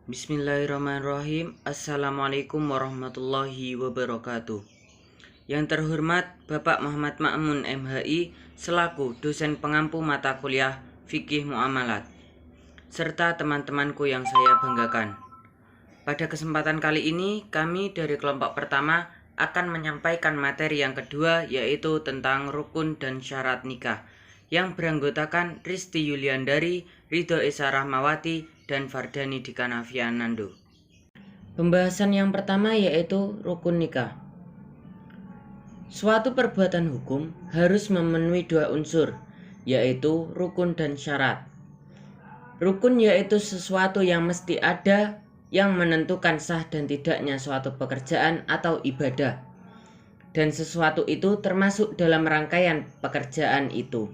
Bismillahirrahmanirrahim. Assalamualaikum warahmatullahi wabarakatuh. Yang terhormat Bapak Muhammad Ma'mun MHI selaku dosen pengampu mata kuliah Fikih Muamalat, serta teman-temanku yang saya banggakan. Pada kesempatan kali ini, kami dari kelompok pertama akan menyampaikan materi yang kedua, yaitu tentang rukun dan syarat nikah, yang beranggotakan Risti Yuliandari, Ridho Esa Rahmawati, dan Fardani Dika Nafianando. Pembahasan yang pertama yaitu rukun nikah. Suatu perbuatan hukum harus memenuhi dua unsur, yaitu rukun dan syarat. Rukun yaitu sesuatu yang mesti ada, yang menentukan sah dan tidaknya suatu pekerjaan atau ibadah, dan sesuatu itu termasuk dalam rangkaian pekerjaan itu.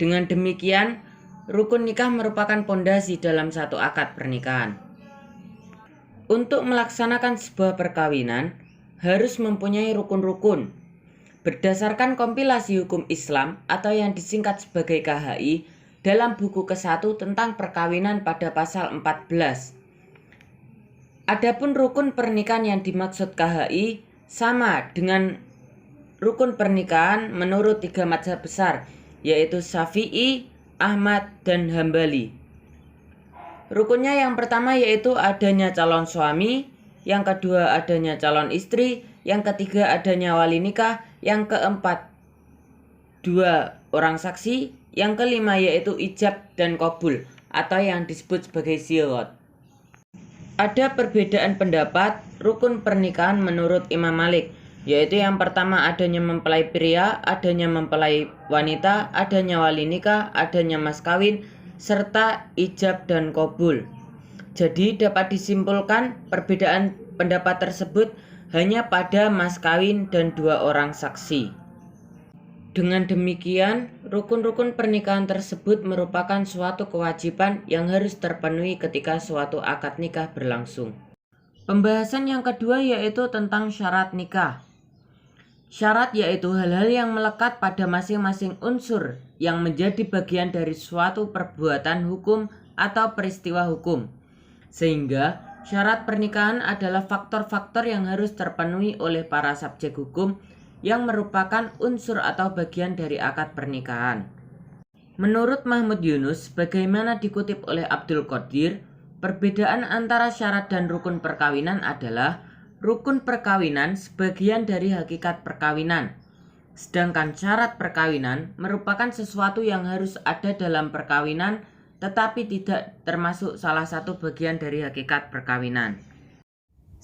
Dengan demikian, rukun nikah merupakan pondasi dalam satu akad pernikahan. Untuk melaksanakan sebuah perkawinan, harus mempunyai rukun-rukun. Berdasarkan kompilasi hukum Islam atau yang disingkat sebagai KHI dalam buku ke-1 tentang perkawinan pada pasal 14. Adapun rukun pernikahan yang dimaksud KHI sama dengan rukun pernikahan menurut 3 mazhab besar, yaitu Syafi'i, Ahmad, dan Hambali. Rukunnya yang pertama yaitu adanya calon suami, yang kedua adanya calon istri, yang ketiga adanya wali nikah, yang keempat 2 orang saksi, yang kelima yaitu ijab dan qabul atau yang disebut sebagai sigot. Ada perbedaan pendapat rukun pernikahan menurut Imam Malik, yaitu yang pertama adanya mempelai pria, adanya mempelai wanita, adanya wali nikah, adanya mas kawin, serta ijab dan qabul. Jadi dapat disimpulkan perbedaan pendapat tersebut hanya pada mas kawin dan 2 orang saksi. Dengan demikian, rukun-rukun pernikahan tersebut merupakan suatu kewajiban yang harus terpenuhi ketika suatu akad nikah berlangsung. Pembahasan yang kedua yaitu tentang syarat nikah. Syarat yaitu hal-hal yang melekat pada masing-masing unsur yang menjadi bagian dari suatu perbuatan hukum atau peristiwa hukum. Sehingga syarat pernikahan adalah faktor-faktor yang harus terpenuhi oleh para subjek hukum yang merupakan unsur atau bagian dari akad pernikahan. Menurut Mahmud Yunus, sebagaimana dikutip oleh Abdul Qadir, perbedaan antara syarat dan rukun perkawinan adalah rukun perkawinan sebagian dari hakikat perkawinan, sedangkan syarat perkawinan merupakan sesuatu yang harus ada dalam perkawinan tetapi tidak termasuk salah satu bagian dari hakikat perkawinan.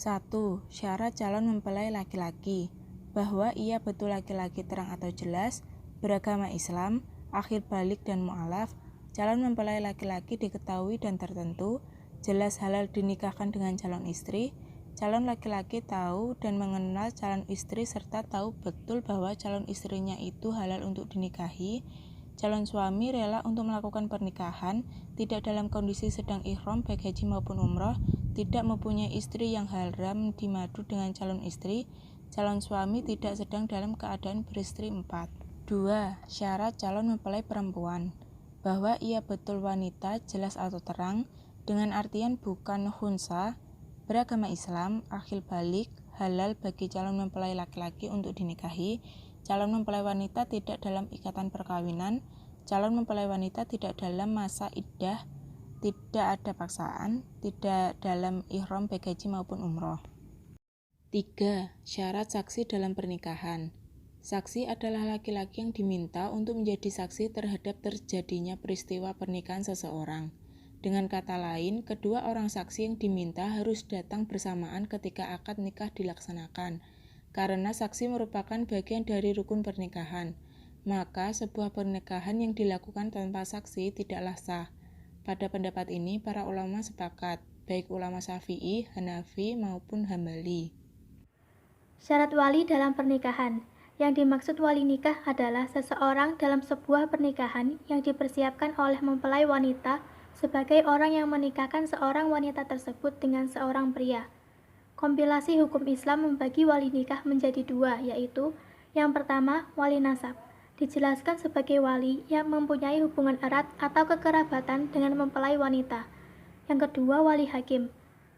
1. Syarat calon mempelai laki-laki, bahwa ia betul laki-laki terang atau jelas, beragama Islam, akhir balik dan mu'alaf. Calon mempelai laki-laki diketahui dan tertentu, jelas halal dinikahkan dengan calon istri. Calon laki-laki tahu dan mengenal calon istri serta tahu betul bahwa calon istrinya itu halal untuk dinikahi. Calon suami rela untuk melakukan pernikahan, tidak dalam kondisi sedang ihram baik haji maupun umroh, tidak mempunyai istri yang haram dimadu dengan calon istri. Calon suami tidak sedang dalam keadaan beristri 4. 2. Syarat calon mempelai perempuan, bahwa ia betul wanita jelas atau terang, dengan artian bukan khunsa, beragama Islam, akhil balik, halal bagi calon mempelai laki-laki untuk dinikahi. Calon mempelai wanita tidak dalam ikatan perkawinan. Calon mempelai wanita tidak dalam masa iddah, tidak ada paksaan, tidak dalam ihram baik haji maupun umroh. 3. Syarat saksi dalam pernikahan. Saksi adalah laki-laki yang diminta untuk menjadi saksi terhadap terjadinya peristiwa pernikahan seseorang. Dengan kata lain, kedua orang saksi yang diminta harus datang bersamaan ketika akad nikah dilaksanakan. Karena saksi merupakan bagian dari rukun pernikahan, maka sebuah pernikahan yang dilakukan tanpa saksi tidaklah sah. Pada pendapat ini, para ulama sepakat, baik ulama Syafi'i, Hanafi, maupun Hambali. Syarat wali dalam pernikahan. Yang dimaksud wali nikah adalah seseorang dalam sebuah pernikahan yang dipersiapkan oleh mempelai wanita sebagai orang yang menikahkan seorang wanita tersebut dengan seorang pria. Kompilasi hukum Islam membagi wali nikah menjadi 2, yaitu yang pertama, wali nasab. Dijelaskan sebagai wali yang mempunyai hubungan erat atau kekerabatan dengan mempelai wanita. Yang kedua, wali hakim,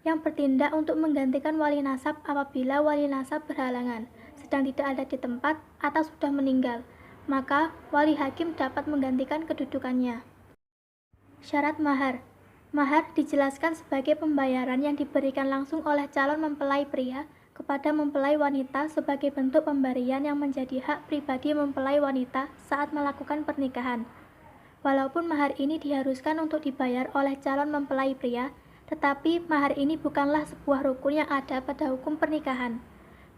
yang bertindak untuk menggantikan wali nasab apabila wali nasab berhalangan, sedang tidak ada di tempat atau sudah meninggal, maka wali hakim dapat menggantikan kedudukannya. Syarat mahar. Mahar dijelaskan sebagai pembayaran yang diberikan langsung oleh calon mempelai pria kepada mempelai wanita sebagai bentuk pemberian yang menjadi hak pribadi mempelai wanita saat melakukan pernikahan. Walaupun mahar ini diharuskan untuk dibayar oleh calon mempelai pria, tetapi mahar ini bukanlah sebuah rukun yang ada pada hukum pernikahan.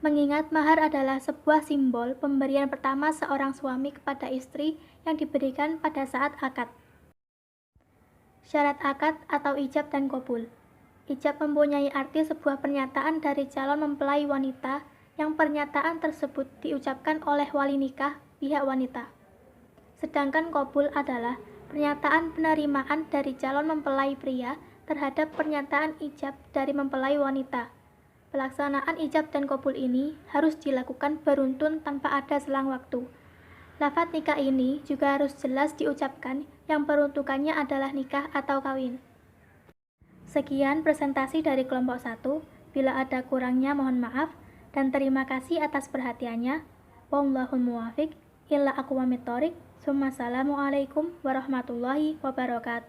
Mengingat mahar adalah sebuah simbol pemberian pertama seorang suami kepada istri yang diberikan pada saat akad. Syarat akad atau ijab dan qabul. Ijab mempunyai arti sebuah pernyataan dari calon mempelai wanita yang pernyataan tersebut diucapkan oleh wali nikah pihak wanita. Sedangkan qabul adalah pernyataan penerimaan dari calon mempelai pria terhadap pernyataan ijab dari mempelai wanita. Pelaksanaan ijab dan qabul ini harus dilakukan beruntun tanpa ada selang waktu. Lafaz nikah ini juga harus jelas diucapkan yang peruntukannya adalah nikah atau kawin. Sekian presentasi dari kelompok 1. Bila ada kurangnya mohon maaf dan terima kasih atas perhatiannya. Wallahul muwafiq illa aqwamit thoriq. Assalamualaikum warahmatullahi wabarakatuh.